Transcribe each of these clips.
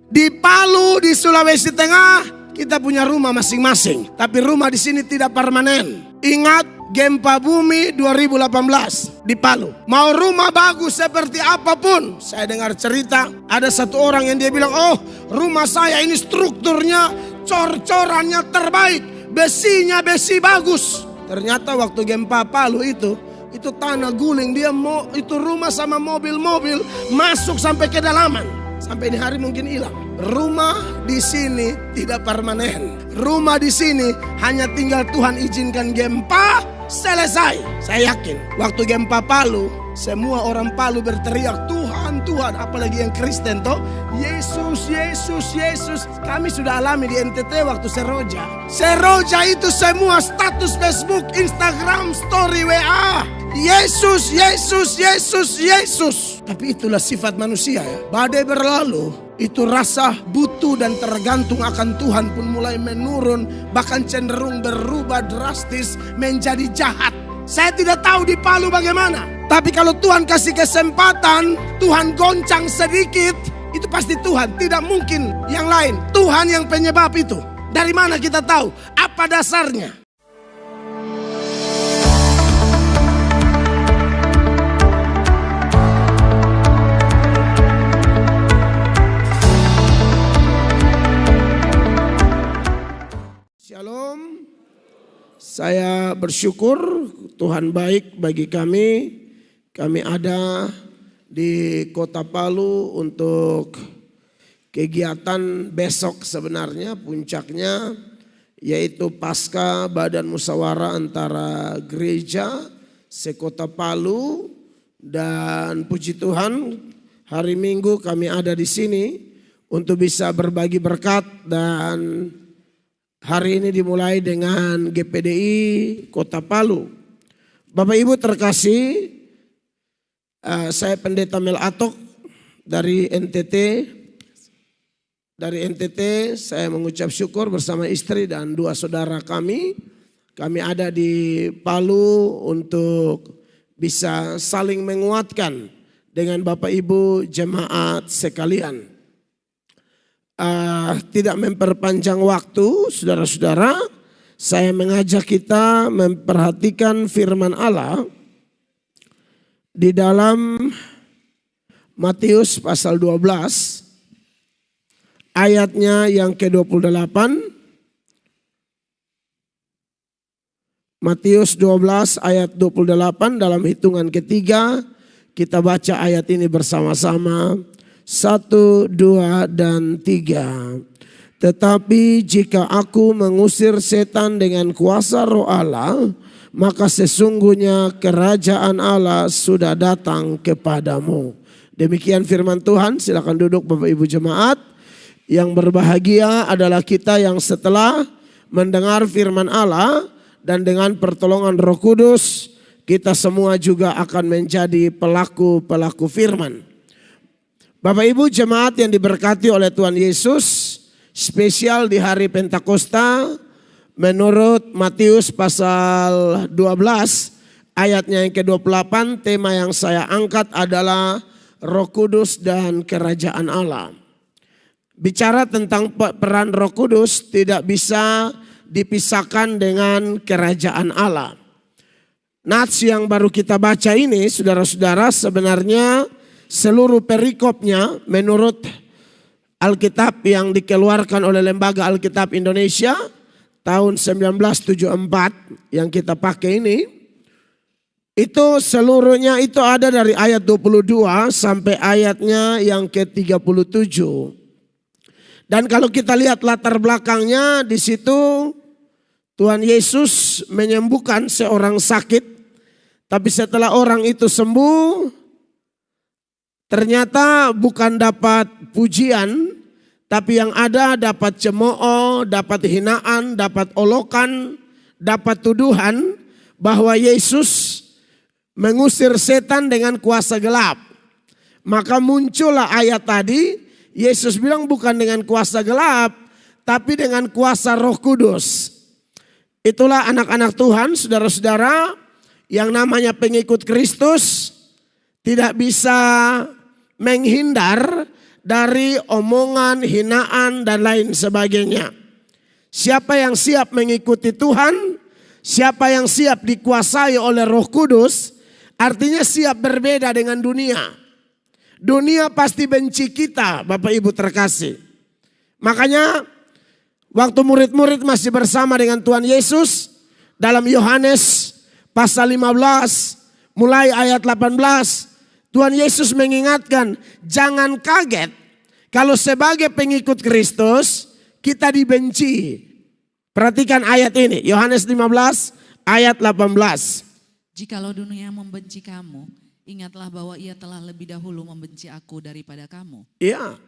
Di Palu, di Sulawesi Tengah, kita punya rumah masing-masing. Tapi rumah di sini tidak permanen. Ingat gempa bumi 2018 di Palu. Mau rumah bagus seperti apapun, saya dengar cerita ada satu orang yang dia bilang, oh rumah saya ini strukturnya, cor-corannya terbaik, besinya besi bagus. Ternyata waktu gempa Palu itu tanah guling, dia mau itu rumah sama mobil-mobil masuk sampai ke dalaman. Sampai ini hari mungkin hilang. Rumah di sini tidak permanen. Rumah di sini hanya tinggal Tuhan izinkan gempa, selesai. Saya yakin waktu gempa Palu, semua orang Palu berteriak Tuhan, Tuhan. Apalagi yang Kristen toh, Yesus, Yesus, Yesus. Kami sudah alami di NTT waktu Seroja. Seroja itu semua status Facebook, Instagram, story WA. Yesus, Yesus, Yesus, Yesus. Tapi itulah sifat manusia ya. Badai berlalu, itu rasa butuh dan tergantung akan Tuhan pun mulai menurun. Bahkan cenderung berubah drastis menjadi jahat. Saya tidak tahu di Palu bagaimana. Tapi kalau Tuhan kasih kesempatan, Tuhan goncang sedikit, itu pasti Tuhan. Tidak mungkin yang lain. Tuhan yang penyebab itu. Dari mana kita tahu? Apa dasarnya? Shalom. Saya bersyukur Tuhan baik bagi kami. Kami ada di Kota Palu untuk kegiatan besok sebenarnya puncaknya yaitu Pasca Badan Musyawarah antara gereja sekota Palu, dan puji Tuhan hari Minggu kami ada di sini untuk bisa berbagi berkat. Dan hari ini dimulai dengan GPDI Kota Palu. Bapak Ibu terkasih, saya Pendeta Mel Atok dari NTT. Dari NTT saya mengucap syukur bersama istri dan 2 saudara kami. Kami ada di Palu untuk bisa saling menguatkan dengan Bapak Ibu jemaat sekalian. Tidak memperpanjang waktu, saudara-saudara, saya mengajak kita memperhatikan firman Allah di dalam Matius pasal 12 ayatnya yang ke-28. Matius 12 ayat 28 dalam hitungan ketiga kita baca ayat ini bersama-sama. 1, 2, dan 3. Tetapi jika aku mengusir setan dengan kuasa Roh Allah, maka sesungguhnya kerajaan Allah sudah datang kepadamu. Demikian firman Tuhan. Silakan duduk Bapak Ibu jemaat. Yang berbahagia adalah kita yang setelah mendengar firman Allah dan dengan pertolongan Roh Kudus, kita semua juga akan menjadi pelaku-pelaku firman. Bapak Ibu jemaat yang diberkati oleh Tuhan Yesus, spesial di hari Pentakosta menurut Matius pasal 12 ayatnya yang ke-28, tema yang saya angkat adalah Roh Kudus dan Kerajaan Allah. Bicara tentang peran Roh Kudus tidak bisa dipisahkan dengan Kerajaan Allah. Nats yang baru kita baca ini saudara-saudara sebenarnya seluruh perikopnya menurut Alkitab yang dikeluarkan oleh Lembaga Alkitab Indonesia tahun 1974 yang kita pakai ini, itu seluruhnya itu ada dari ayat 22 sampai ayatnya yang ke-37. Dan kalau kita lihat latar belakangnya di situ Tuhan Yesus menyembuhkan seorang sakit, tapi setelah orang itu sembuh ternyata bukan dapat pujian, tapi yang ada dapat cemooh, dapat hinaan, dapat olokan, dapat tuduhan bahwa Yesus mengusir setan dengan kuasa gelap. Maka muncullah ayat tadi, Yesus bilang bukan dengan kuasa gelap, tapi dengan kuasa Roh Kudus. Itulah anak-anak Tuhan, saudara-saudara, yang namanya pengikut Kristus tidak bisa menghindar dari omongan, hinaan, dan lain sebagainya. Siapa yang siap mengikuti Tuhan, siapa yang siap dikuasai oleh Roh Kudus, artinya siap berbeda dengan dunia. Dunia pasti benci kita, Bapak Ibu terkasih. Makanya waktu murid-murid masih bersama dengan Tuhan Yesus, dalam Yohanes pasal 15 mulai ayat 18, Tuhan Yesus mengingatkan, jangan kaget kalau sebagai pengikut Kristus kita dibenci. Perhatikan ayat ini, Yohanes 15 ayat 18. Jikalau dunia membenci kamu, ingatlah bahwa ia telah lebih dahulu membenci aku daripada kamu. Iya.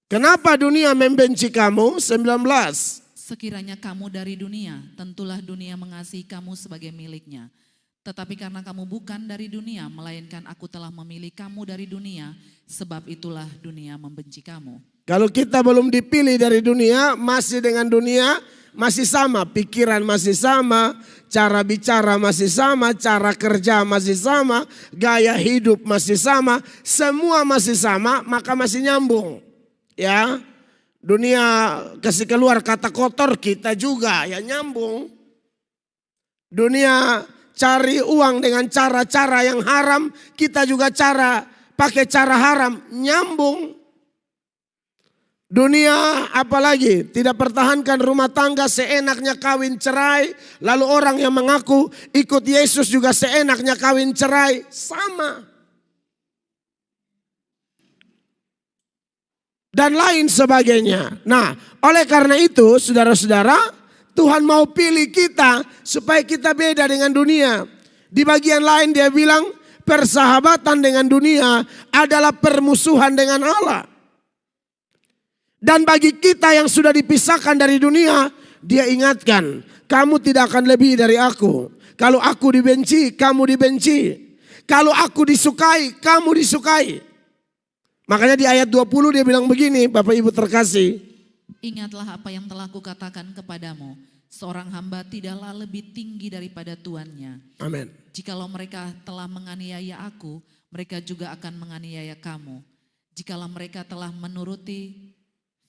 Kenapa dunia membenci kamu? 19. Sekiranya kamu dari dunia, tentulah dunia mengasihi kamu sebagai miliknya. Tetapi karena kamu bukan dari dunia, melainkan aku telah memilih kamu dari dunia, sebab itulah dunia membenci kamu. Kalau kita belum dipilih dari dunia, masih dengan dunia, masih sama. Pikiran masih sama, cara bicara masih sama, cara kerja masih sama, gaya hidup masih sama, semua masih sama, maka masih nyambung. Ya, dunia kasih keluar kata kotor, kita juga ya nyambung. Dunia cari uang dengan cara-cara yang haram, kita juga pakai cara haram, nyambung. Dunia apalagi tidak pertahankan rumah tangga, seenaknya kawin cerai. Lalu orang yang mengaku ikut Yesus juga seenaknya kawin cerai, sama. Dan lain sebagainya. Nah, oleh karena itu saudara-saudara, Tuhan mau pilih kita supaya kita beda dengan dunia. Di bagian lain dia bilang persahabatan dengan dunia adalah permusuhan dengan Allah. Dan bagi kita yang sudah dipisahkan dari dunia, dia ingatkan, kamu tidak akan lebih dari aku. Kalau aku dibenci, kamu dibenci. Kalau aku disukai, kamu disukai. Makanya di ayat 20 dia bilang begini, Bapak Ibu terkasih. Ingatlah apa yang telah kukatakan kepadamu. Seorang hamba tidaklah lebih tinggi daripada tuannya. Amin. Jikalau mereka telah menganiaya aku, mereka juga akan menganiaya kamu. Jikalau mereka telah menuruti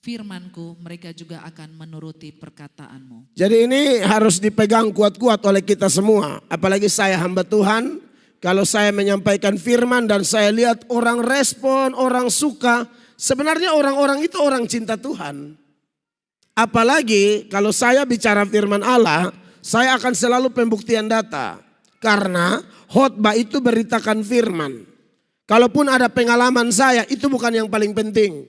firmanku, mereka juga akan menuruti perkataanmu. Jadi ini harus dipegang kuat-kuat oleh kita semua. Apalagi saya hamba Tuhan. Kalau saya menyampaikan firman dan saya lihat orang respon, orang suka. Sebenarnya orang-orang itu orang cinta Tuhan. Apalagi kalau saya bicara firman Allah, saya akan selalu pembuktian data. Karena khotbah itu beritakan firman. Kalaupun ada pengalaman saya, itu bukan yang paling penting.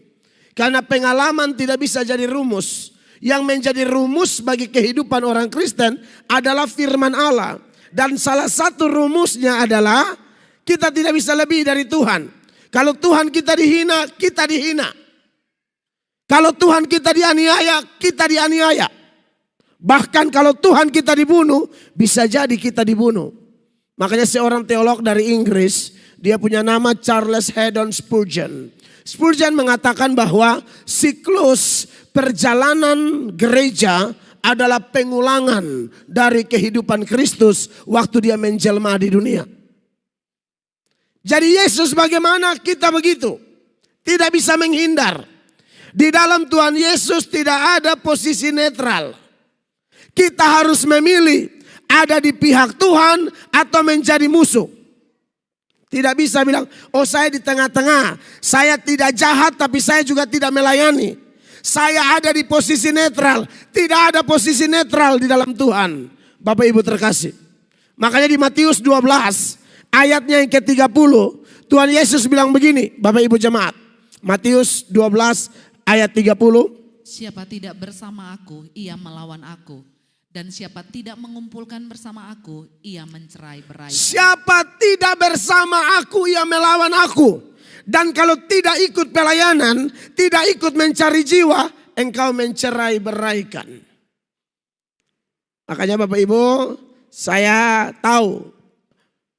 Karena pengalaman tidak bisa jadi rumus. Yang menjadi rumus bagi kehidupan orang Kristen adalah firman Allah. Dan salah satu rumusnya adalah kita tidak bisa lebih dari Tuhan. Kalau Tuhan kita dihina, kita dihina. Kalau Tuhan kita dianiaya, kita dianiaya. Bahkan kalau Tuhan kita dibunuh, bisa jadi kita dibunuh. Makanya seorang teolog dari Inggris, dia punya nama Charles Haddon Spurgeon. Spurgeon mengatakan bahwa siklus perjalanan gereja adalah pengulangan dari kehidupan Kristus waktu dia menjelma di dunia. Jadi Yesus bagaimana, kita begitu. Tidak bisa menghindar. Di dalam Tuhan Yesus tidak ada posisi netral. Kita harus memilih ada di pihak Tuhan atau menjadi musuh. Tidak bisa bilang, oh saya di tengah-tengah. Saya tidak jahat tapi saya juga tidak melayani. Saya ada di posisi netral. Tidak ada posisi netral di dalam Tuhan. Bapak Ibu terkasih. Makanya di Matius 12 ayatnya yang ke-30. Tuhan Yesus bilang begini, Bapak Ibu jemaat. Matius 12 ayat 30. Siapa tidak bersama aku, ia melawan aku. Dan siapa tidak mengumpulkan bersama aku, ia mencerai-berai. Siapa tidak bersama aku, ia melawan aku. Dan kalau tidak ikut pelayanan, tidak ikut mencari jiwa, engkau mencerai-beraikan. Makanya Bapak Ibu, saya tahu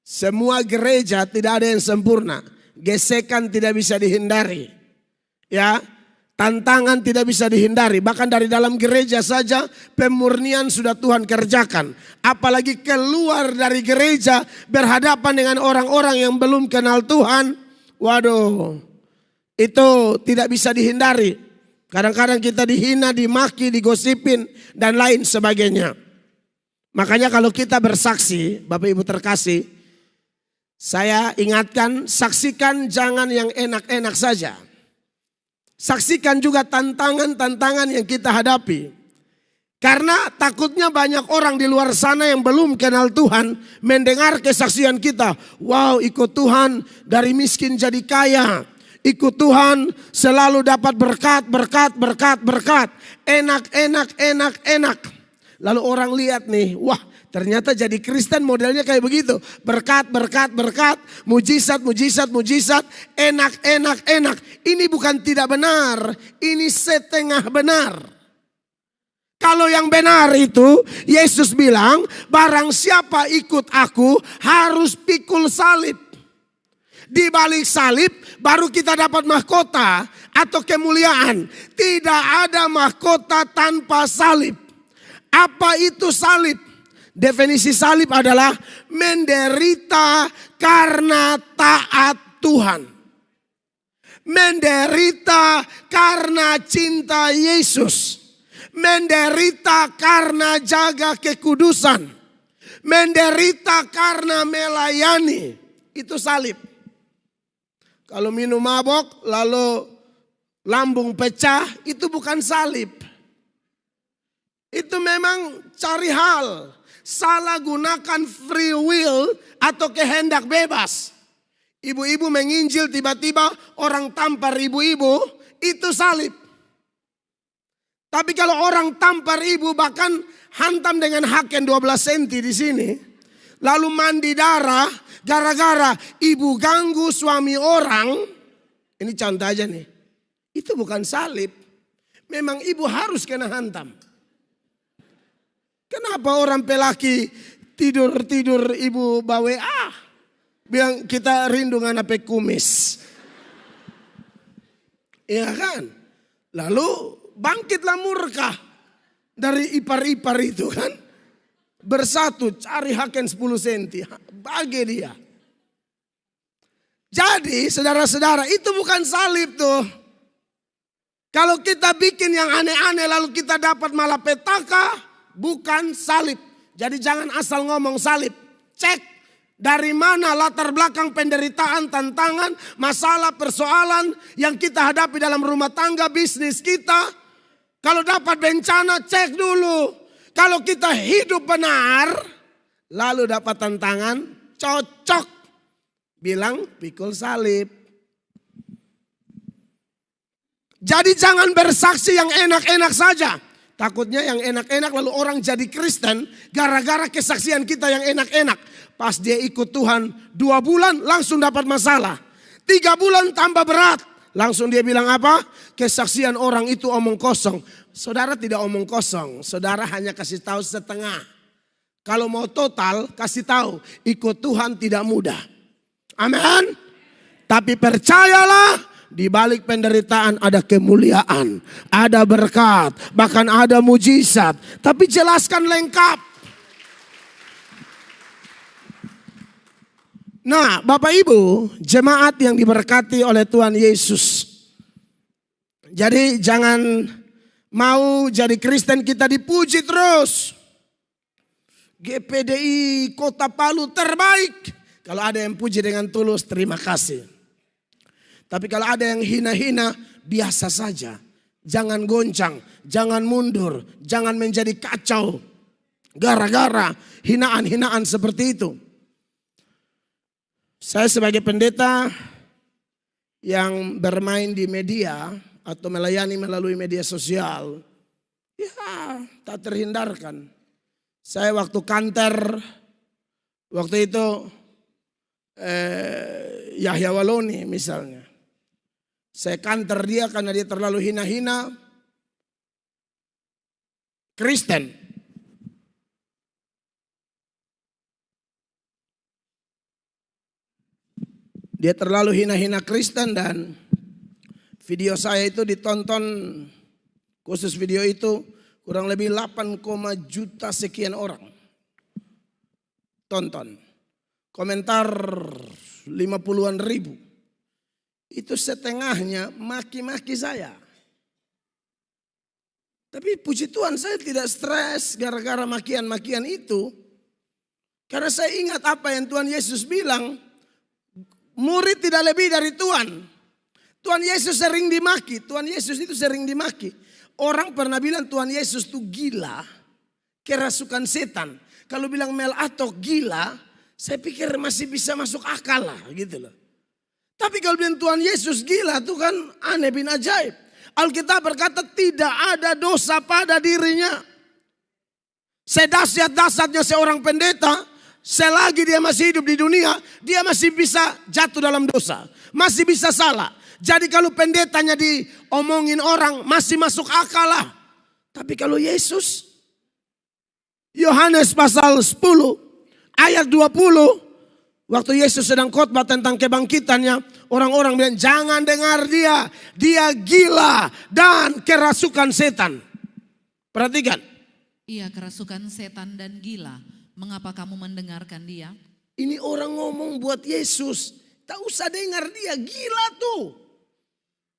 semua gereja tidak ada yang sempurna. Gesekan tidak bisa dihindari. Ya. Tantangan tidak bisa dihindari. Bahkan dari dalam gereja saja pemurnian sudah Tuhan kerjakan. Apalagi keluar dari gereja berhadapan dengan orang-orang yang belum kenal Tuhan. Waduh, Itu tidak bisa dihindari. Kadang-kadang kita dihina, dimaki, digosipin, dan lain sebagainya. Makanya kalau kita bersaksi, Bapak Ibu terkasih, saya ingatkan, saksikan jangan yang enak-enak saja. Saksikan juga tantangan-tantangan yang kita hadapi. Karena takutnya banyak orang di luar sana yang belum kenal Tuhan mendengar kesaksian kita. Wow, ikut Tuhan dari miskin jadi kaya. Ikut Tuhan selalu dapat berkat. Enak. Lalu orang lihat nih, wah ternyata jadi Kristen modelnya kayak begitu. Berkat. Mujizat. Enak. Ini bukan tidak benar, ini setengah benar. Kalau yang benar itu, Yesus bilang, barang siapa ikut aku harus pikul salib. Di balik salib baru kita dapat mahkota atau kemuliaan. Tidak ada mahkota tanpa salib. Apa itu salib? Definisi salib adalah menderita karena taat Tuhan. Menderita karena cinta Yesus. Menderita karena jaga kekudusan. Menderita karena melayani. Itu salib. Kalau minum mabok lalu lambung pecah, itu bukan salib. Itu memang cari hal. Salah gunakan free will atau kehendak bebas. Ibu-ibu menginjil tiba-tiba orang tampar ibu-ibu, itu salib. Tapi kalau orang tampar ibu bahkan hantam dengan haken 12 cm di sini. Lalu mandi darah gara-gara ibu ganggu suami orang. Ini contoh aja nih. Itu bukan salib. Memang ibu harus kena hantam. Kenapa orang pelaki tidur ibu bawa bilang kita rindu ngana pe kumis. Iya kan? Lalu bangkitlah murka dari ipar-ipar itu kan. Bersatu cari haken 10 cm. Bagi dia. Jadi saudara-saudara itu bukan salib tuh. Kalau kita bikin yang aneh-aneh lalu kita dapat malapetaka. Bukan salib. Jadi jangan asal ngomong salib. Cek dari mana latar belakang penderitaan, tantangan, masalah, persoalan yang kita hadapi dalam rumah tangga, bisnis kita. Kalau dapat bencana cek dulu. Kalau kita hidup benar, lalu dapat tantangan, cocok. Bilang pikul salib. Jadi jangan bersaksi yang enak-enak saja. Takutnya yang enak-enak lalu orang jadi Kristen gara-gara kesaksian kita yang enak-enak. Pas dia ikut Tuhan 2 bulan langsung dapat masalah. 3 bulan tambah berat. Langsung dia bilang apa? Kesaksian orang itu omong kosong. Saudara tidak omong kosong. Saudara hanya kasih tahu setengah. Kalau mau total kasih tahu. Ikut Tuhan tidak mudah. Amin. Tapi percayalah. Di balik penderitaan ada kemuliaan, ada berkat, bahkan ada mujizat. Tapi jelaskan lengkap. Nah, Bapak Ibu, jemaat yang diberkati oleh Tuhan Yesus. Jadi jangan mau jadi Kristen kita dipuji terus. GPDI Kota Palu terbaik. Kalau ada yang puji dengan tulus, terima kasih. Tapi kalau ada yang hina-hina, biasa saja. Jangan goncang, jangan mundur, jangan menjadi kacau. Gara-gara hinaan-hinaan seperti itu. Saya sebagai pendeta yang bermain di media atau melayani melalui media sosial. Ya tak terhindarkan. Saya waktu kantor, waktu itu Yahya Waloni misalnya. Saya kantor dia karena dia terlalu hina-hina Kristen. Dia terlalu hina-hina Kristen dan video saya itu ditonton, khusus video itu kurang lebih 8, juta sekian orang tonton. Komentar 50-an ribu. itu setengahnya maki-maki saya. Tapi puji Tuhan saya tidak stres gara-gara makian-makian itu. Karena saya ingat apa yang Tuhan Yesus bilang, murid tidak lebih dari Tuhan. Tuhan Yesus sering dimaki, Tuhan Yesus itu sering dimaki. Orang pernah bilang Tuhan Yesus itu gila, kerasukan setan. Kalau bilang Melatok gila, saya pikir masih bisa masuk akal lah gitu loh. Tapi kalau bilang Tuhan Yesus gila itu kan aneh bin ajaib. Alkitab berkata tidak ada dosa pada dirinya. Sedahsyat-dahsyatnya seorang pendeta, selagi dia masih hidup di dunia, dia masih bisa jatuh dalam dosa. Masih bisa salah. Jadi kalau pendetanya diomongin orang masih masuk akal lah. Tapi kalau Yesus, Yohanes pasal 10 ayat 20. Waktu Yesus sedang khotbah tentang kebangkitannya, orang-orang bilang jangan dengar dia. Dia gila dan kerasukan setan. Perhatikan. Ia kerasukan setan dan gila. Mengapa kamu mendengarkan dia? Ini orang ngomong buat Yesus. Tak usah dengar dia, gila tuh.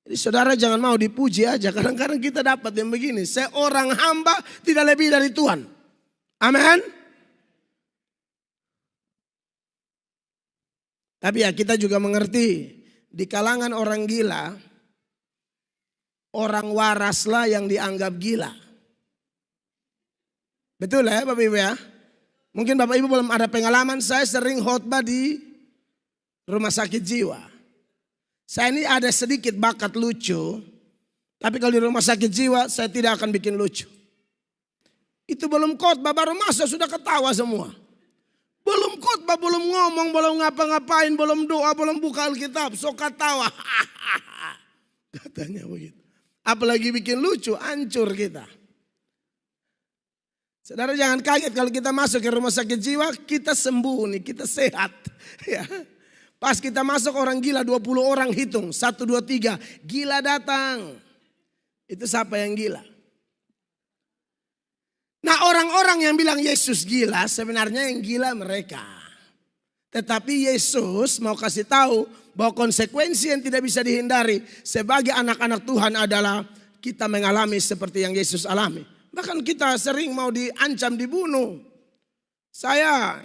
Jadi saudara jangan mau dipuji aja. Kadang-kadang kita dapat yang begini. Seorang hamba tidak lebih dari Tuhan. Amin. Tapi ya kita juga mengerti, di kalangan orang gila, orang waraslah yang dianggap gila. Betul ya Bapak Ibu ya? Mungkin Bapak Ibu belum ada pengalaman, saya sering khotbah di rumah sakit jiwa. Saya ini ada sedikit bakat lucu, tapi kalau di rumah sakit jiwa saya tidak akan bikin lucu. Itu belum khotbah, baru masuk sudah ketawa semua. Belum khotbah, belum ngomong, belum ngapa-ngapain, belum doa, belum buka Alkitab, sok ketawa. Katanya begitu. Apalagi bikin lucu, hancur kita. Saudara jangan kaget kalau kita masuk ke rumah sakit jiwa, kita sembuh nih, kita sehat. Ya. Pas kita masuk orang gila 20 orang hitung, 1, 2, 3, gila datang. Itu siapa yang gila? Nah orang-orang yang bilang Yesus gila sebenarnya yang gila mereka. Tetapi Yesus mau kasih tahu bahwa konsekuensi yang tidak bisa dihindari sebagai anak-anak Tuhan adalah kita mengalami seperti yang Yesus alami. Bahkan kita sering mau diancam dibunuh. Saya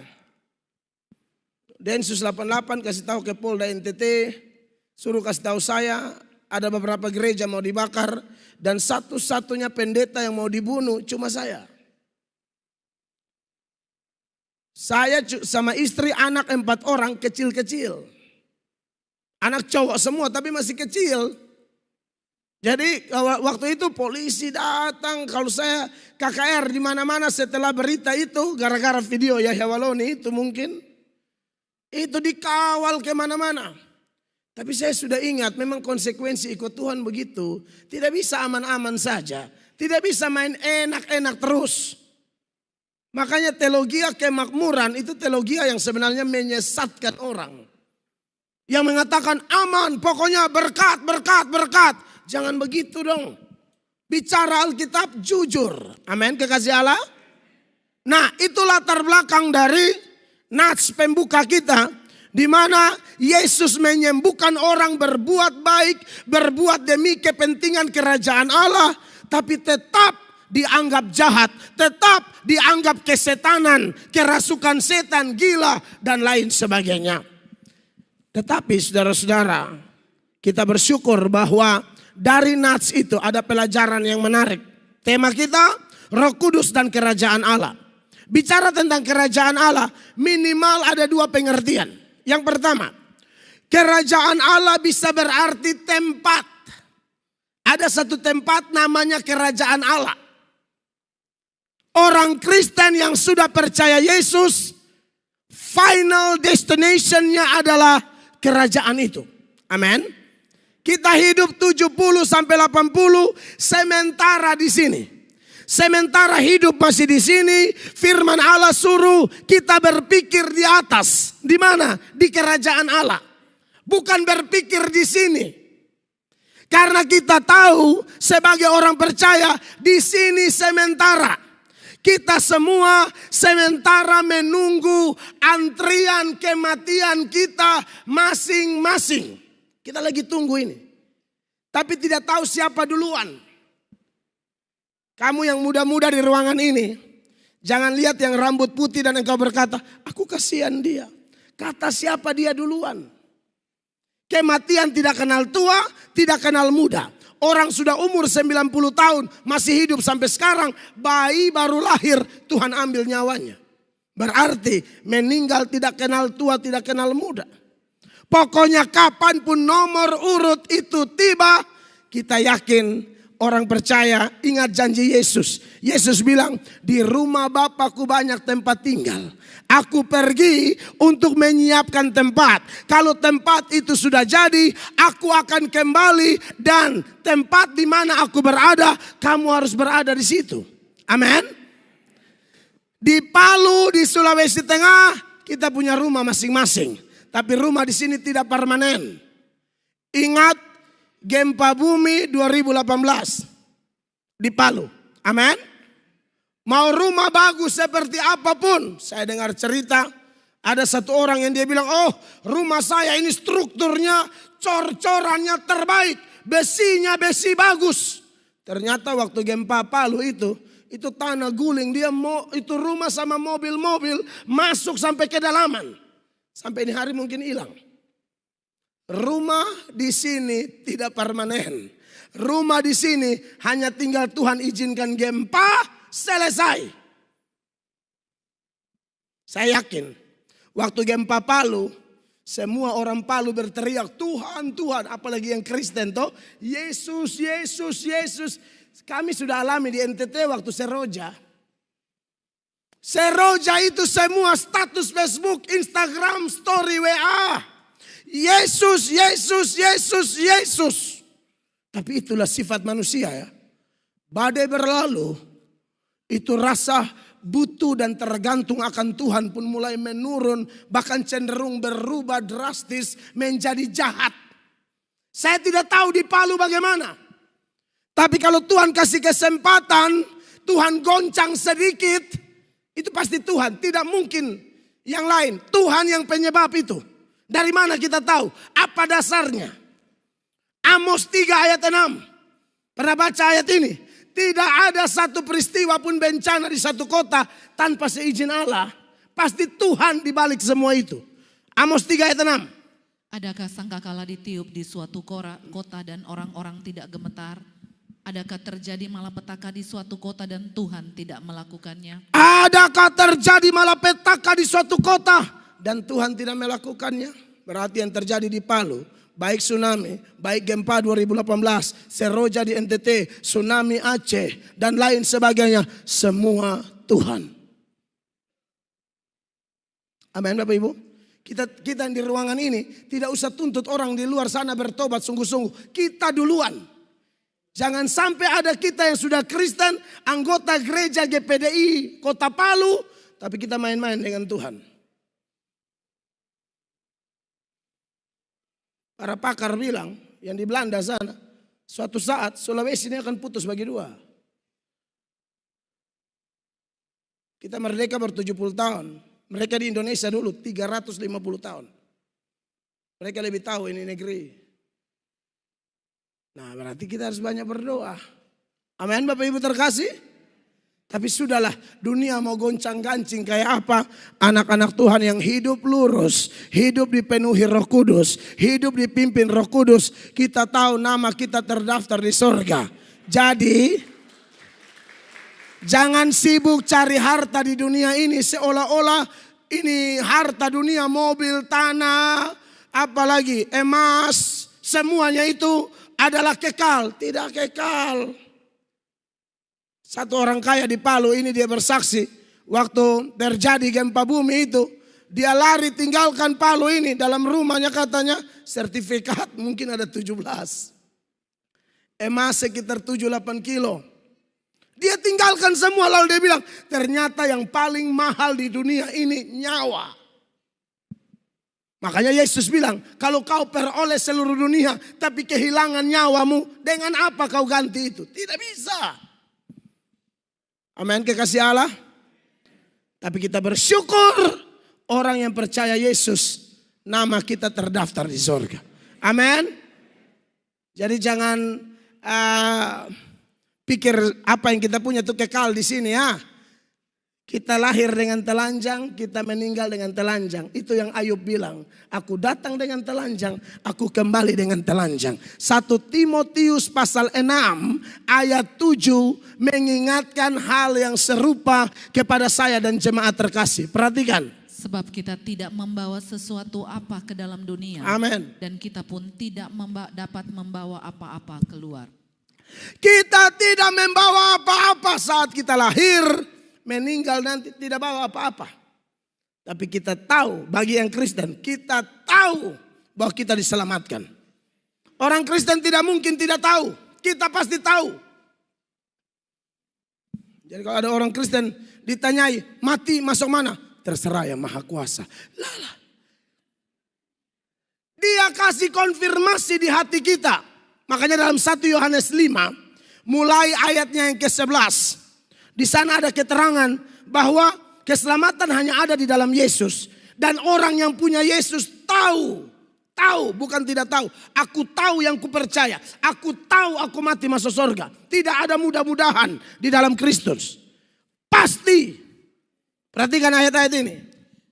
Densus 88 kasih tahu ke Polda NTT, suruh kasih tahu saya ada beberapa gereja mau dibakar dan satu-satunya pendeta yang mau dibunuh cuma saya. Saya sama istri anak 4 orang kecil-kecil. Anak cowok semua tapi masih kecil. Jadi waktu itu polisi datang. Kalau saya KKR di mana-mana setelah berita itu gara-gara video Yahya Waloni itu mungkin. Itu dikawal kemana-mana. Tapi saya sudah ingat memang konsekuensi ikut Tuhan begitu. Tidak bisa aman-aman saja. Tidak bisa main enak-enak terus. Makanya teologi kemakmuran itu teologi yang sebenarnya menyesatkan orang. Yang mengatakan aman, pokoknya berkat, berkat, berkat. Jangan begitu dong. Bicara Alkitab jujur. Amin, kekasih Allah. Nah itu latar belakang dari nats pembuka kita. Di mana Yesus menyembuhkan orang berbuat baik, berbuat demi kepentingan kerajaan Allah. Tapi tetap dianggap jahat, tetap dianggap kesetanan, kerasukan setan, gila, dan lain sebagainya. Tetapi saudara-saudara, kita bersyukur bahwa dari nats itu ada pelajaran yang menarik. Tema kita, Roh Kudus dan Kerajaan Allah. Bicara tentang Kerajaan Allah, minimal ada 2 pengertian. Yang pertama, Kerajaan Allah bisa berarti tempat. Ada satu tempat namanya Kerajaan Allah. Orang Kristen yang sudah percaya Yesus, final destination-nya adalah kerajaan itu. Amin. Kita hidup 70 sampai 80 sementara di sini. Sementara hidup masih di sini, firman Allah suruh kita berpikir di atas. Di mana? Di kerajaan Allah. Bukan berpikir di sini. Karena kita tahu sebagai orang percaya di sini sementara. Kita semua sementara menunggu antrian kematian kita masing-masing. Kita lagi tunggu ini. Tapi tidak tahu siapa duluan. Kamu yang muda-muda di ruangan ini, jangan lihat yang rambut putih dan engkau berkata, aku kasihan dia. Kata siapa dia duluan. Kematian tidak kenal tua, tidak kenal muda. Orang sudah umur 90 tahun masih hidup sampai sekarang. Bayi baru lahir Tuhan ambil nyawanya. Berarti meninggal tidak kenal tua, tidak kenal muda. Pokoknya kapanpun nomor urut itu tiba, kita yakin orang percaya ingat janji Yesus. Yesus bilang, di rumah Bapakku banyak tempat tinggal. Aku pergi untuk menyiapkan tempat. Kalau tempat itu sudah jadi, aku akan kembali dan tempat di mana aku berada, kamu harus berada di situ. Amin. Di Palu, di Sulawesi Tengah, kita punya rumah masing-masing. Tapi rumah di sini tidak permanen. Ingat gempa bumi 2018 di Palu. Amin. Mau rumah bagus seperti apapun. Saya dengar cerita ada satu orang yang dia bilang, oh rumah saya ini strukturnya, cor-corannya terbaik. Besinya besi bagus. Ternyata waktu gempa Palu itu tanah guling. Dia itu rumah sama mobil-mobil masuk sampai kedalaman. Sampai ini hari mungkin hilang. Rumah di sini tidak permanen. Rumah di sini hanya tinggal Tuhan izinkan gempa, selesai. Saya yakin waktu gempa Palu, semua orang Palu berteriak, Tuhan, Tuhan. Apalagi yang Kristen toh, Yesus, Yesus, Yesus. Kami sudah alami di NTT waktu Seroja. Seroja itu semua status Facebook, Instagram, story WA. Yesus, Yesus, Yesus, Yesus. Tapi itulah sifat manusia ya. Badai berlalu, itu rasa butuh dan tergantung akan Tuhan pun mulai menurun. Bahkan cenderung berubah drastis menjadi jahat. Saya tidak tahu di Palu bagaimana. Tapi kalau Tuhan kasih kesempatan, Tuhan goncang sedikit, itu pasti Tuhan, tidak mungkin yang lain. Tuhan yang penyebab itu. Dari mana kita tahu? Apa dasarnya? Amos 3 ayat 6. Pernah baca ayat ini? Tidak ada satu peristiwa pun bencana di satu kota tanpa seizin Allah. Pasti Tuhan di balik semua itu. Amos 3 ayat 6. Adakah sangkakala ditiup di suatu kota dan orang-orang tidak gemetar? Adakah terjadi malapetaka di suatu kota dan Tuhan tidak melakukannya? Adakah terjadi malapetaka di suatu kota dan Tuhan tidak melakukannya? Berarti yang terjadi di Palu, baik tsunami, baik gempa 2018, Seroja di NTT, tsunami Aceh, dan lain sebagainya, semua Tuhan. Amin Bapak Ibu. Kita di ruangan ini tidak usah tuntut orang di luar sana bertobat sungguh-sungguh. Kita duluan. Jangan sampai ada kita yang sudah Kristen, anggota gereja GPDI Kota Palu, tapi kita main-main dengan Tuhan. Para pakar bilang, yang di Belanda sana, suatu saat Sulawesi ini akan putus bagi dua. Kita merdeka ber-70 tahun. Mereka di Indonesia dulu 350 tahun. Mereka lebih tahu ini negeri. Nah berarti kita harus banyak berdoa. Amin Bapak Ibu terkasih. Tapi sudahlah, dunia mau goncang-gancing kayak apa. Anak-anak Tuhan yang hidup lurus, hidup dipenuhi Roh Kudus, hidup dipimpin Roh Kudus. Kita tahu nama kita terdaftar di surga. Jadi jangan sibuk cari harta di dunia ini seolah-olah ini harta dunia, mobil, tanah, apalagi emas, semuanya itu adalah kekal. Tidak kekal. Satu orang kaya di Palu ini dia bersaksi. Waktu terjadi gempa bumi itu. Dia lari tinggalkan Palu ini. Dalam rumahnya katanya sertifikat mungkin ada 17. Emas sekitar 7-8 kilo. Dia tinggalkan semua lalu dia bilang. Ternyata yang paling mahal di dunia ini nyawa. Makanya Yesus bilang, kalau kau peroleh seluruh dunia tapi kehilangan nyawamu, dengan apa kau ganti itu? Tidak bisa. Amin, kekasih Allah. Tapi kita bersyukur orang yang percaya Yesus, nama kita terdaftar di surga. Amin. Jadi jangan pikir apa yang kita punya itu kekal di sini ya. Kita lahir dengan telanjang, kita meninggal dengan telanjang. Itu yang Ayub bilang. Aku datang dengan telanjang, aku kembali dengan telanjang. 1 Timotius pasal 6 ayat 7 mengingatkan hal yang serupa kepada saya dan jemaat terkasih. Perhatikan. Sebab kita tidak membawa sesuatu apa ke dalam dunia. Amin. Dan kita pun tidak dapat membawa apa-apa keluar. Kita tidak membawa apa-apa saat kita lahir. Meninggal nanti tidak bawa apa-apa. Tapi kita tahu, bagi yang Kristen, kita tahu bahwa kita diselamatkan. Orang Kristen tidak mungkin tidak tahu. Kita pasti tahu. Jadi kalau ada orang Kristen ditanyai, mati masuk mana? Terserah yang Maha Kuasa. Lala. Dia kasih konfirmasi di hati kita. Makanya dalam 1 Yohanes 5, mulai ayatnya yang ke-11. Di sana ada keterangan bahwa keselamatan hanya ada di dalam Yesus. Dan orang yang punya Yesus tahu. Tahu, bukan tidak tahu. Aku tahu yang kupercaya. Aku tahu aku mati masuk surga. Tidak ada mudah-mudahan di dalam Kristus. Pasti. Perhatikan ayat-ayat ini.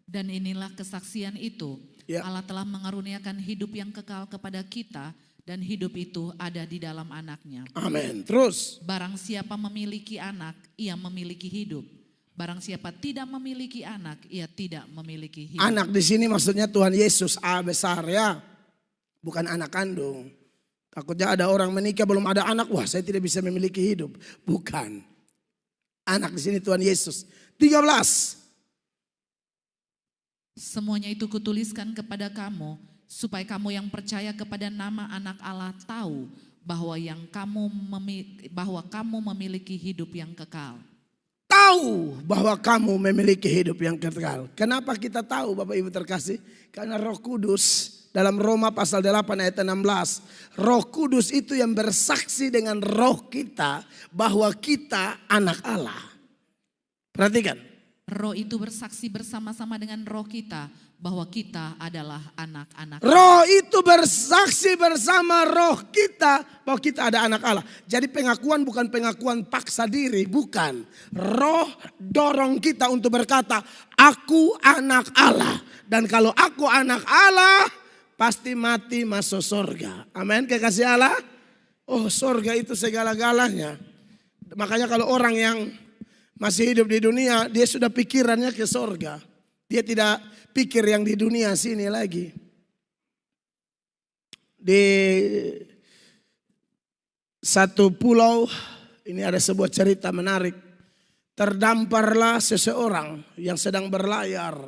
Dan inilah kesaksian itu. Ya. Allah telah mengaruniakan hidup yang kekal kepada kita. Dan hidup itu ada di dalam anaknya. Amin. Terus. Barang siapa memiliki anak, ia memiliki hidup. Barang siapa tidak memiliki anak, ia tidak memiliki hidup. Anak di sini maksudnya Tuhan Yesus A besar ya. Bukan anak kandung. Takutnya ada orang menikah belum ada anak. Wah, saya tidak bisa memiliki hidup. Bukan. Anak di sini Tuhan Yesus. 13. Semuanya itu kutuliskan kepada kamu, supaya kamu yang percaya kepada nama anak Allah tahu bahwa kamu memiliki hidup yang kekal. Tahu bahwa kamu memiliki hidup yang kekal. Kenapa kita tahu Bapak Ibu terkasih? Karena Roh Kudus dalam Roma pasal 8 ayat 16. Roh Kudus itu yang bersaksi dengan roh kita bahwa kita anak Allah. Perhatikan. Roh itu bersaksi bersama-sama dengan roh kita bahwa kita adalah anak-anak. Roh itu bersaksi bersama roh kita bahwa kita ada anak Allah. Jadi pengakuan bukan pengakuan paksa diri, bukan. Roh dorong kita untuk berkata, aku anak Allah. Dan kalau aku anak Allah, pasti mati masuk surga. Amin, kekasih Allah. Oh, surga itu segala-galanya. Makanya kalau orang yang masih hidup di dunia, dia sudah pikirannya ke surga. Dia tidak pikir yang di dunia sini lagi. Di satu pulau, ini ada sebuah cerita menarik. Terdamparlah seseorang yang sedang berlayar.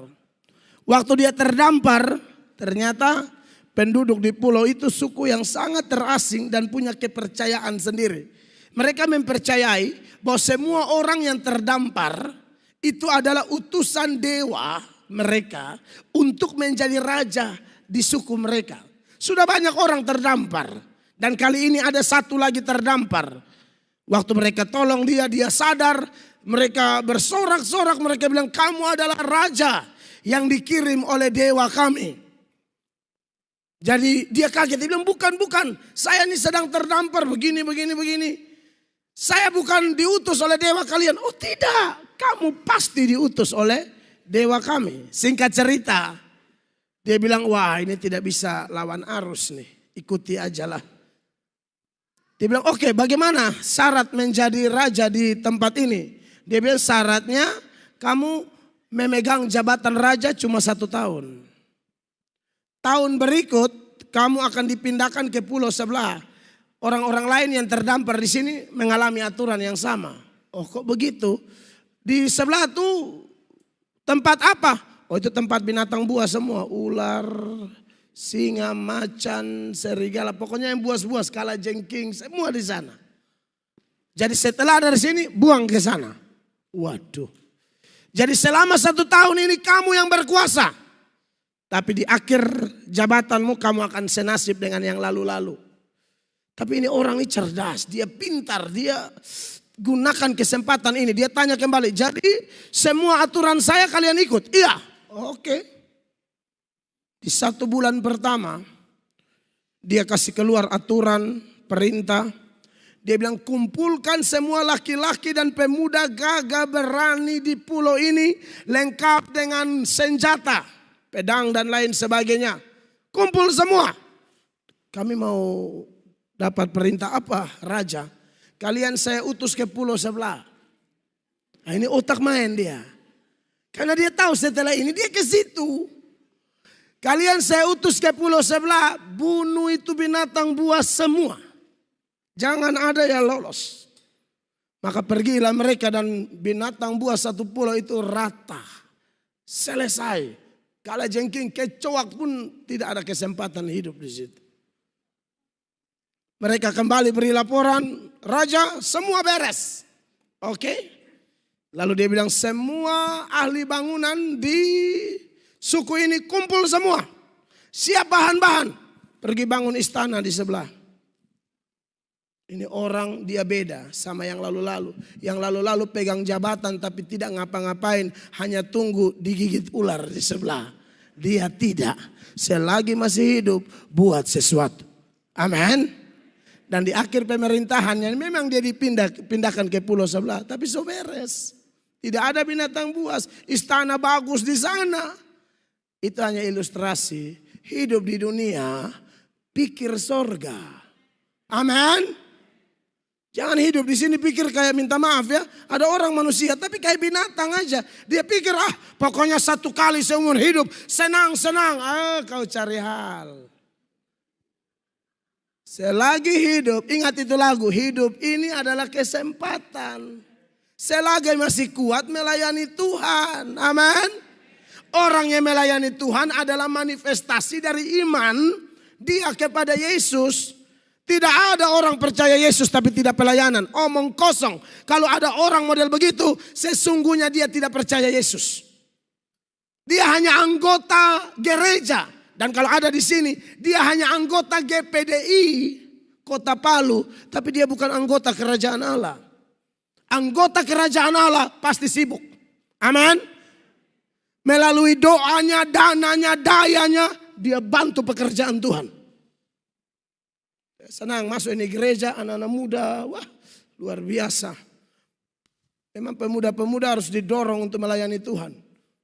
Waktu dia terdampar, ternyata penduduk di pulau itu suku yang sangat terasing dan punya kepercayaan sendiri. Mereka mempercayai bahwa semua orang yang terdampar itu adalah utusan dewa mereka untuk menjadi raja di suku mereka. Sudah banyak orang terdampar dan kali ini ada satu lagi terdampar. Waktu mereka tolong dia sadar, mereka bersorak-sorak, mereka bilang kamu adalah raja yang dikirim oleh dewa kami. Jadi dia kaget, dia bilang bukan, saya ini sedang terdampar begini. Saya bukan diutus oleh dewa kalian. Oh tidak, kamu pasti diutus oleh dewa kami. Singkat cerita, dia bilang wah ini tidak bisa lawan arus nih. Ikuti aja lah. Dia bilang oke, bagaimana syarat menjadi raja di tempat ini? Dia bilang syaratnya kamu memegang jabatan raja cuma 1 tahun. Tahun berikut kamu akan dipindahkan ke pulau sebelah. Orang-orang lain yang terdampar di sini mengalami aturan yang sama. Oh kok begitu? Di sebelah itu tempat apa? Oh itu tempat binatang buas semua. Ular, singa, macan, serigala. Pokoknya yang buas-buas, kalajengking, semua di sana. Jadi setelah dari sini buang ke sana. Waduh. Jadi selama 1 tahun ini kamu yang berkuasa. Tapi di akhir jabatanmu kamu akan senasib dengan yang lalu-lalu. Tapi ini orang ini cerdas, dia pintar, dia gunakan kesempatan ini. Dia tanya kembali, jadi semua aturan saya kalian ikut? Iya, oke. Di 1 bulan pertama, Dia kasih keluar aturan, perintah. Dia bilang kumpulkan semua laki-laki dan pemuda gagah berani di pulau ini. Lengkap dengan senjata, pedang dan lain sebagainya. Kumpul semua. Kami mau dapat perintah apa raja? Kalian saya utus ke pulau sebelah. Nah, ini otak main dia. Karena dia tahu setelah ini dia ke situ. Kalian saya utus ke pulau sebelah, bunuh itu binatang buas semua. Jangan ada yang lolos. Maka pergilah mereka dan binatang buas satu pulau itu rata. Selesai. Kala jengking kecoak pun tidak ada kesempatan hidup di situ. Mereka kembali beri laporan, raja semua beres. Oke. Lalu dia bilang semua ahli bangunan di suku ini kumpul semua. Siap bahan-bahan. Pergi bangun istana di sebelah. Ini orang dia beda sama yang lalu-lalu. Yang lalu-lalu pegang jabatan tapi tidak ngapa-ngapain. Hanya tunggu digigit ular di sebelah. Dia tidak. Selagi masih hidup buat sesuatu. Amin. Dan di akhir pemerintahannya memang dia dipindahkan ke pulau sebelah. Tapi so beres. Tidak ada binatang buas. Istana bagus di sana. Itu hanya ilustrasi. Hidup di dunia. Pikir sorga. Amin. Jangan hidup di sini pikir kayak minta maaf ya. Ada orang manusia tapi kayak binatang aja. Dia pikir pokoknya satu kali seumur hidup. Senang-senang. Kau cari hal. Selagi hidup. Ingat itu lagu. Hidup ini adalah kesempatan. Selagi masih kuat melayani Tuhan. Amin. Orang yang melayani Tuhan adalah manifestasi dari iman dia kepada Yesus. Tidak ada orang percaya Yesus tapi tidak pelayanan. Omong kosong. Kalau ada orang model begitu, sesungguhnya dia tidak percaya Yesus. Dia hanya anggota gereja. Dan kalau ada di sini, dia hanya anggota GPDI Kota Palu. Tapi dia bukan anggota kerajaan Allah. Anggota kerajaan Allah pasti sibuk. Amin. Melalui doanya, dananya, dayanya, dia bantu pekerjaan Tuhan. Senang masuk ini gereja, anak-anak muda, wah luar biasa. Memang pemuda-pemuda harus didorong untuk melayani Tuhan.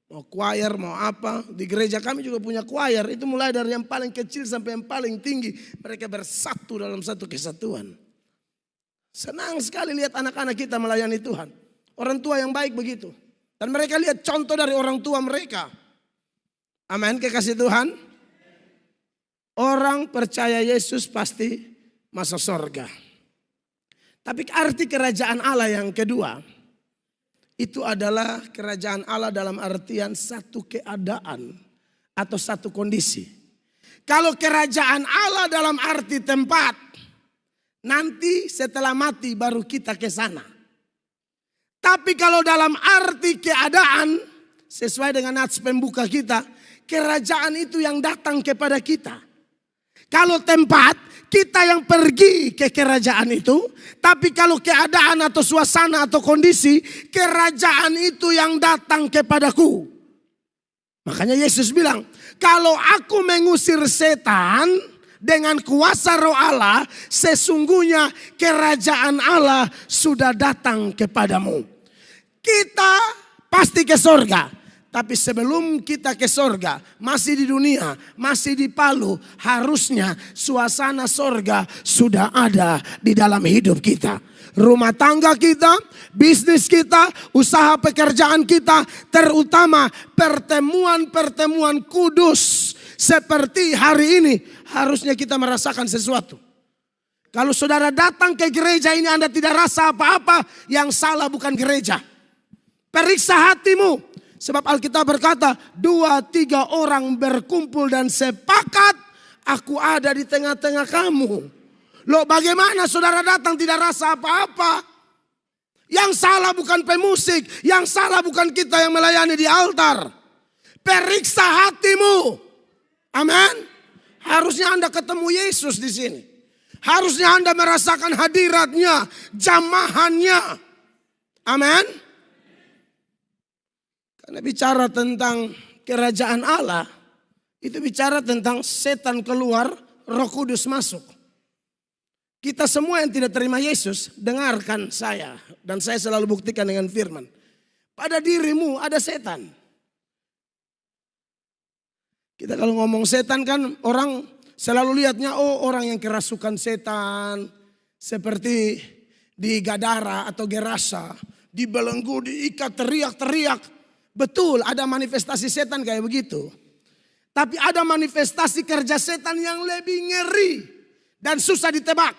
Mau choir, mau apa. Di gereja kami juga punya choir. Itu mulai dari yang paling kecil sampai yang paling tinggi. Mereka bersatu dalam satu kesatuan. Senang sekali lihat anak-anak kita melayani Tuhan. Orang tua yang baik begitu. Dan mereka lihat contoh dari orang tua mereka. Amin, kekasih Tuhan. Orang percaya Yesus pasti masuk surga. Tapi arti kerajaan Allah yang kedua. Itu adalah kerajaan Allah dalam artian satu keadaan. Atau satu kondisi. Kalau kerajaan Allah dalam arti tempat. Nanti setelah mati baru kita ke sana. Tapi kalau dalam arti keadaan, sesuai dengan nats pembuka kita, kerajaan itu yang datang kepada kita. Kalau tempat, kita yang pergi ke kerajaan itu. Tapi kalau keadaan atau suasana atau kondisi, kerajaan itu yang datang kepadaku. Makanya Yesus bilang, kalau aku mengusir setan dengan kuasa roh Allah, sesungguhnya kerajaan Allah sudah datang kepadamu. Kita pasti ke sorga. Tapi sebelum kita ke sorga, masih di dunia, masih di Palu, harusnya suasana sorga sudah ada di dalam hidup kita. Rumah tangga kita, bisnis kita, usaha pekerjaan kita, terutama pertemuan-pertemuan kudus seperti hari ini, harusnya kita merasakan sesuatu. Kalau saudara datang ke gereja ini Anda tidak rasa apa-apa, yang salah bukan gereja. Periksa hatimu. Sebab Alkitab berkata, 2-3 orang berkumpul dan sepakat, aku ada di tengah-tengah kamu. Loh, bagaimana saudara datang tidak rasa apa-apa? Yang salah bukan pemusik, yang salah bukan kita yang melayani di altar. Periksa hatimu. Amin. Harusnya Anda ketemu Yesus di sini. Harusnya Anda merasakan hadiratnya, jamahannya. Amin. Karena bicara tentang kerajaan Allah, itu bicara tentang setan keluar, Roh Kudus masuk. Kita semua yang tidak terima Yesus, dengarkan saya. Dan saya selalu buktikan dengan firman. Pada dirimu ada setan. Kita kalau ngomong setan kan orang selalu lihatnya, oh orang yang kerasukan setan. Seperti di Gadara atau Gerasa. Dibelenggu, diikat, teriak-teriak. Betul, ada manifestasi setan kayak begitu. Tapi ada manifestasi kerja setan yang lebih ngeri dan susah ditebak.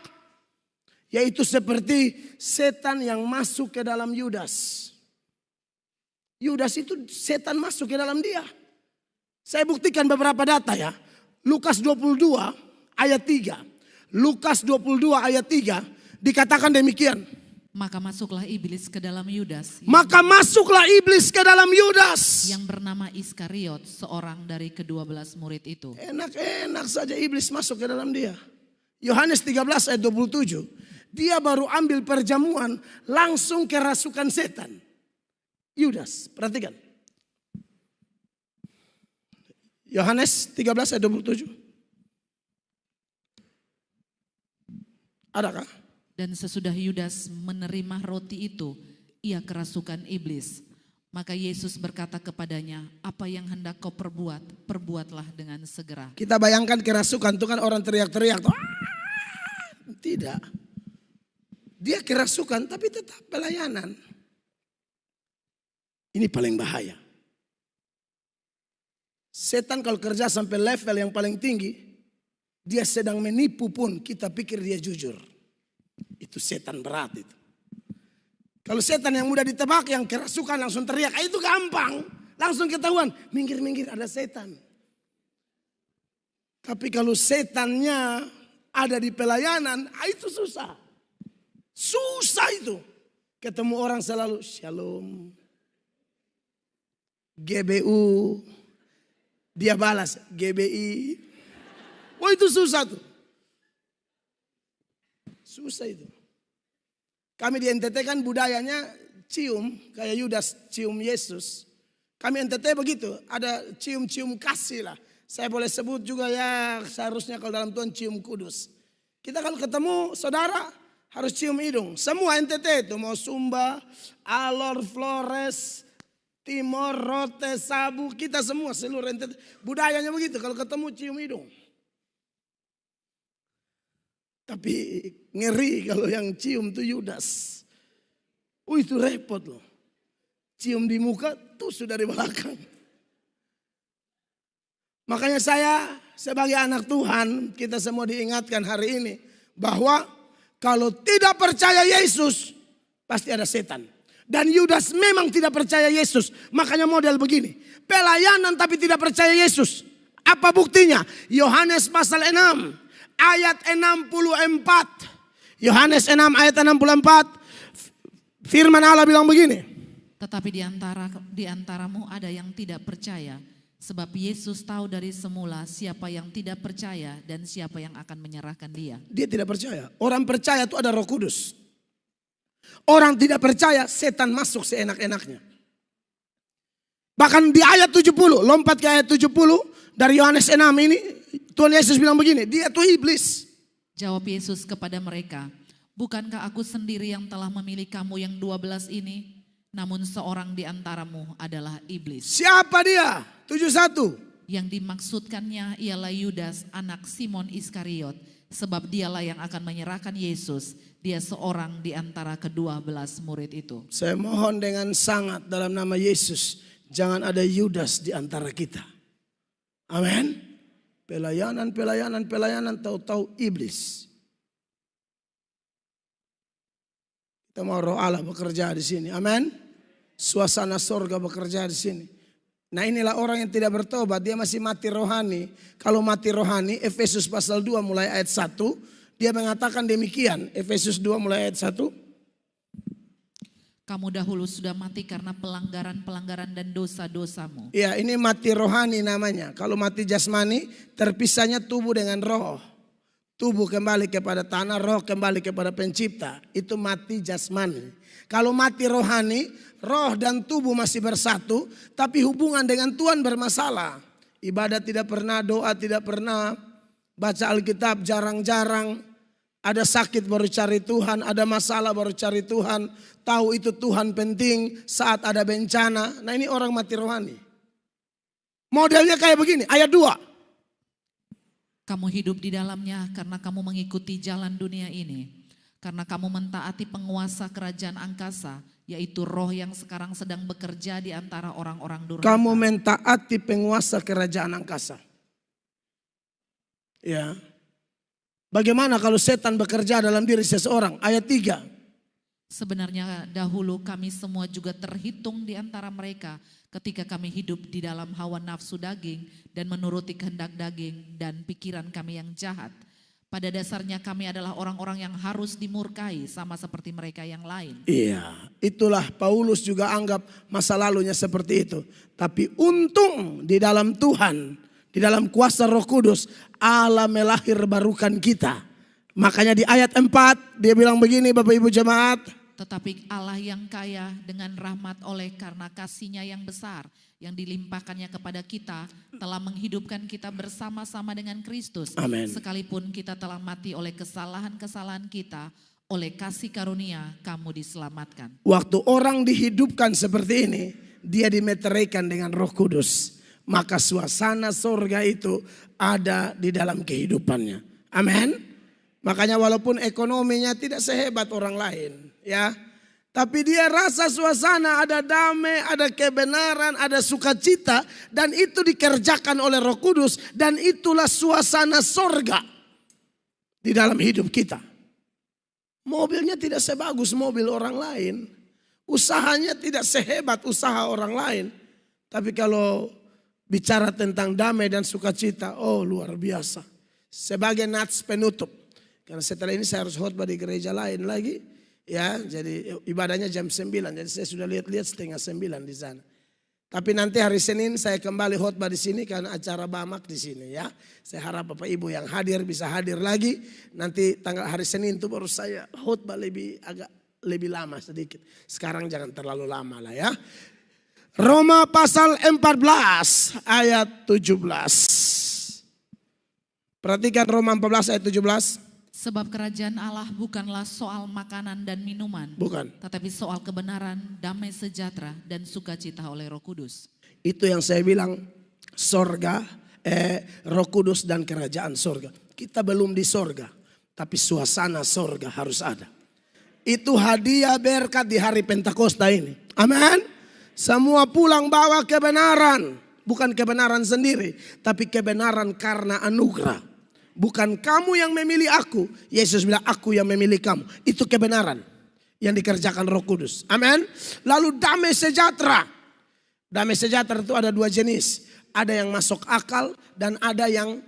Yaitu seperti setan yang masuk ke dalam Yudas. Yudas itu setan masuk ke dalam dia. Saya buktikan beberapa data ya. Lukas 22 ayat 3. Lukas 22 ayat 3 dikatakan demikian. Maka masuklah iblis ke dalam Yudas. Maka masuklah iblis ke dalam Yudas. Yang bernama Iskariot, seorang dari ke-12 murid itu. Enak-enak saja iblis masuk ke dalam dia. Yohanes 13 ayat 27. Dia baru ambil perjamuan, langsung kerasukan setan. Yudas, perhatikan. Yohanes 13 ayat 27. Adakah? Dan sesudah Yudas menerima roti itu, ia kerasukan iblis. Maka Yesus berkata kepadanya, apa yang hendak kau perbuat, perbuatlah dengan segera. Kita bayangkan kerasukan itu kan orang teriak-teriak. Tidak. Dia kerasukan tapi tetap pelayanan. Ini paling bahaya. Setan kalau kerja sampai level yang paling tinggi, dia sedang menipu pun kita pikir dia jujur. Itu setan berat itu. Kalau setan yang mudah ditebak, yang kerasukan langsung teriak, itu gampang. Langsung ketahuan, minggir-minggir ada setan. Tapi kalau setannya ada di pelayanan, itu susah. Susah itu. Ketemu orang selalu, shalom. GBU. Dia balas, GBI. Oh itu susah tuh. Susah itu. Kami di NTT kan budayanya cium, kayak Yudas cium Yesus. Kami NTT begitu, ada cium-cium kasih lah. Saya boleh sebut juga ya seharusnya kalau dalam Tuhan cium kudus. Kita kalau ketemu saudara harus cium hidung. Semua NTT itu mau Sumba, Alor, Flores, Timor, Rote, Sabu, kita semua seluruh NTT. Budayanya begitu, kalau ketemu cium hidung. Tapi ngeri kalau yang cium tuh Yudas. Itu repot loh. Cium di muka tuh sudah di belakang. Makanya saya sebagai anak Tuhan, kita semua diingatkan hari ini. Bahwa kalau tidak percaya Yesus, pasti ada setan. Dan Yudas memang tidak percaya Yesus. Makanya model begini. Pelayanan tapi tidak percaya Yesus. Apa buktinya? Yohanes pasal 6. Ayat 64. Yohanes 6 ayat 64. Firman Allah bilang begini. Tetapi di antaramu ada yang tidak percaya. Sebab Yesus tahu dari semula siapa yang tidak percaya dan siapa yang akan menyerahkan dia. Dia tidak percaya. Orang percaya itu ada Roh Kudus. Orang tidak percaya setan masuk seenak-enaknya. Bahkan di ayat 70. Lompat ke ayat 70. Dari Yohanes 6 ini. Tuhan Yesus bilang begini, dia tuh iblis. Jawab Yesus kepada mereka, bukankah aku sendiri yang telah memilih kamu yang 12 ini? Namun seorang di antaramu adalah iblis. Siapa dia? 71. Yang dimaksudkannya ialah Yudas, anak Simon Iskariot. Sebab dialah yang akan menyerahkan Yesus. Dia seorang di antara ke-12 murid itu. Saya mohon dengan sangat dalam nama Yesus, jangan ada Yudas di antara kita. Amin. Pelayanan, tahu-tahu iblis. Kita mau Roh Allah bekerja di sini. Amin. Suasana sorga bekerja di sini. Nah inilah orang yang tidak bertobat. Dia masih mati rohani. Kalau mati rohani, Efesus pasal 2 mulai ayat 1. Dia mengatakan demikian. Efesus 2 mulai ayat 1. Kamu dahulu sudah mati karena pelanggaran-pelanggaran dan dosa-dosamu. Ya ini mati rohani namanya. Kalau mati jasmani terpisahnya tubuh dengan roh. Tubuh kembali kepada tanah, roh kembali kepada pencipta. Itu mati jasmani. Kalau mati rohani, roh dan tubuh masih bersatu. Tapi hubungan dengan Tuhan bermasalah. Ibadah tidak pernah, doa tidak pernah. baca Alkitab jarang-jarang, ada sakit baru cari Tuhan, ada masalah baru cari Tuhan, tahu itu Tuhan penting saat ada bencana. Nah ini orang mati rohani. Modelnya kayak begini, ayat 2. Kamu hidup di dalamnya karena kamu mengikuti jalan dunia ini. Karena kamu mentaati penguasa kerajaan angkasa, yaitu roh yang sekarang sedang bekerja di antara orang-orang durhaka. Kamu mentaati penguasa kerajaan angkasa. Ya. Bagaimana kalau setan bekerja dalam diri seseorang? Ayat 3. Sebenarnya dahulu kami semua juga terhitung di antara mereka ketika kami hidup di dalam hawa nafsu daging dan menuruti kehendak daging dan pikiran kami yang jahat. Pada dasarnya kami adalah orang-orang yang harus dimurkai sama seperti mereka yang lain. Iya, itulah Paulus juga anggap masa lalunya seperti itu. Tapi untung di dalam Tuhan, di dalam kuasa Roh Kudus, Allah melahir barukan kita. Makanya di ayat 4 dia bilang begini Bapak Ibu jemaat. Tetapi Allah yang kaya dengan rahmat oleh karena kasih-Nya yang besar yang dilimpahkannya kepada kita telah menghidupkan kita bersama-sama dengan Kristus. Amen. Sekalipun kita telah mati oleh kesalahan-kesalahan kita, oleh kasih karunia kamu diselamatkan. Waktu orang dihidupkan seperti ini, dia dimeteraikan dengan Roh Kudus. Maka suasana sorga itu ada di dalam kehidupannya. Amin. Makanya walaupun ekonominya tidak sehebat orang lain, ya, tapi dia rasa suasana ada damai, ada kebenaran, ada sukacita, dan itu dikerjakan oleh Roh Kudus, dan itulah suasana sorga di dalam hidup kita. Mobilnya tidak sebagus mobil orang lain, usahanya tidak sehebat usaha orang lain, tapi kalau bicara tentang damai dan sukacita, oh luar biasa. Sebagai nats penutup, karena setelah ini saya harus khotbah di gereja lain lagi. Ya, jadi ibadahnya jam 9, jadi saya sudah lihat-lihat 8:30 di sana. Tapi nanti hari Senin saya kembali khotbah di sini karena acara Bamak di sini ya. Saya harap Bapak Ibu yang hadir bisa hadir lagi. Nanti tanggal hari Senin itu baru saya khotbah agak lebih lama sedikit. Sekarang jangan terlalu lama lah ya. Roma pasal 14 ayat 17. Perhatikan Roma 14 ayat 17. Sebab kerajaan Allah bukanlah soal makanan dan minuman. Bukan. Tetapi soal kebenaran, damai sejahtera, dan sukacita oleh Roh Kudus. Itu yang saya bilang sorga, Roh Kudus dan kerajaan sorga. Kita belum di sorga, tapi suasana sorga harus ada. Itu hadiah berkat di hari Pentakosta ini. Amin. Semua pulang bawa kebenaran. Bukan kebenaran sendiri, tapi kebenaran karena anugerah. Bukan kamu yang memilih aku. Yesus bilang aku yang memilih kamu. Itu kebenaran yang dikerjakan Roh Kudus. Amin. Lalu damai sejahtera. Damai sejahtera itu ada 2 jenis. Ada yang masuk akal dan ada yang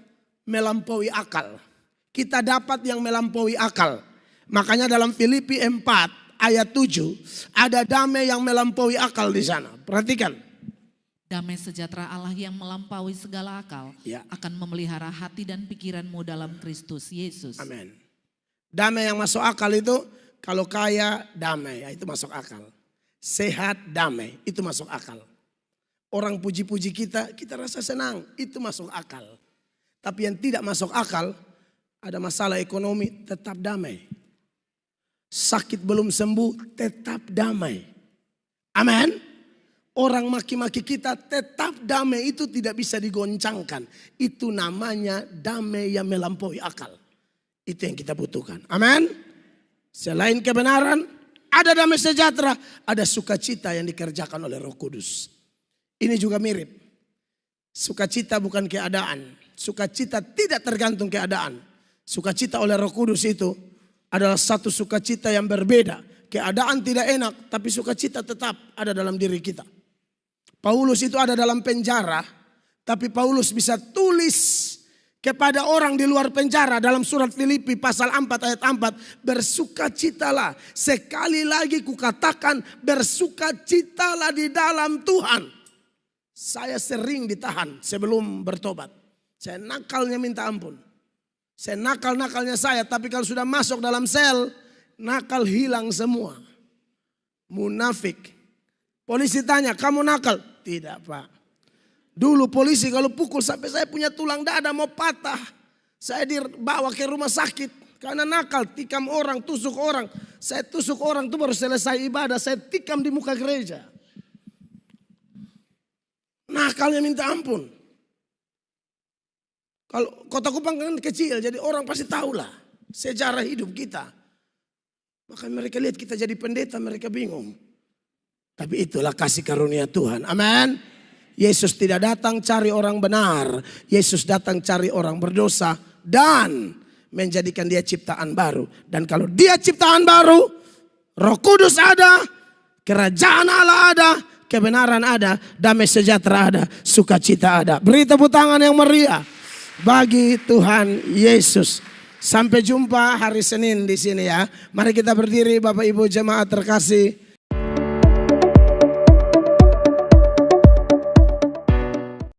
melampaui akal. Kita dapat yang melampaui akal. Makanya dalam Filipi 4 ayat 7 ada damai yang melampaui akal di sana. Perhatikan. Damai sejahtera Allah yang melampaui segala akal akan memelihara hati dan pikiranmu dalam Kristus Yesus. Amin. Damai yang masuk akal itu kalau kaya damai, itu masuk akal. Sehat damai, itu masuk akal. Orang puji-puji kita rasa senang, itu masuk akal. Tapi yang tidak masuk akal, ada masalah ekonomi, tetap damai. Sakit belum sembuh, tetap damai. Amin. Orang maki-maki kita tetap damai, itu tidak bisa digoncangkan. Itu namanya damai yang melampaui akal. Itu yang kita butuhkan. Amin. Selain kebenaran, ada damai sejahtera, ada sukacita yang dikerjakan oleh Roh Kudus. Ini juga mirip. Sukacita bukan keadaan. Sukacita tidak tergantung keadaan. Sukacita oleh Roh Kudus itu adalah satu sukacita yang berbeda. Keadaan tidak enak, tapi sukacita tetap ada dalam diri kita. Paulus itu ada dalam penjara, tapi Paulus bisa tulis kepada orang di luar penjara dalam surat Filipi pasal 4 ayat 4. Bersukacitalah, sekali lagi kukatakan bersukacitalah di dalam Tuhan. Saya sering ditahan sebelum bertobat. Saya nakalnya minta ampun. Saya nakal-nakalnya saya, tapi kalau sudah masuk dalam sel, nakal hilang semua. Munafik. Polisi tanya, kamu nakal? Tidak Pak. Dulu polisi kalau pukul sampai saya punya tulang dada mau patah. Saya dibawa ke rumah sakit karena nakal, tikam orang, tusuk orang. Saya tusuk orang itu baru selesai ibadah, saya tikam di muka gereja. Nakalnya minta ampun. Kalau Kota Kupang kan kecil, jadi orang pasti tahulah sejarah hidup kita. Maka mereka lihat kita jadi pendeta, mereka bingung. Tapi itulah kasih karunia Tuhan. Amin. Yesus tidak datang cari orang benar. Yesus datang cari orang berdosa dan menjadikan dia ciptaan baru. Dan kalau dia ciptaan baru, Roh Kudus ada, kerajaan Allah ada, kebenaran ada, damai sejahtera ada, sukacita ada. Beri tepuk tangan yang meriah bagi Tuhan Yesus. Sampai jumpa hari Senin di sini ya. Mari kita berdiri Bapak Ibu jemaat terkasih.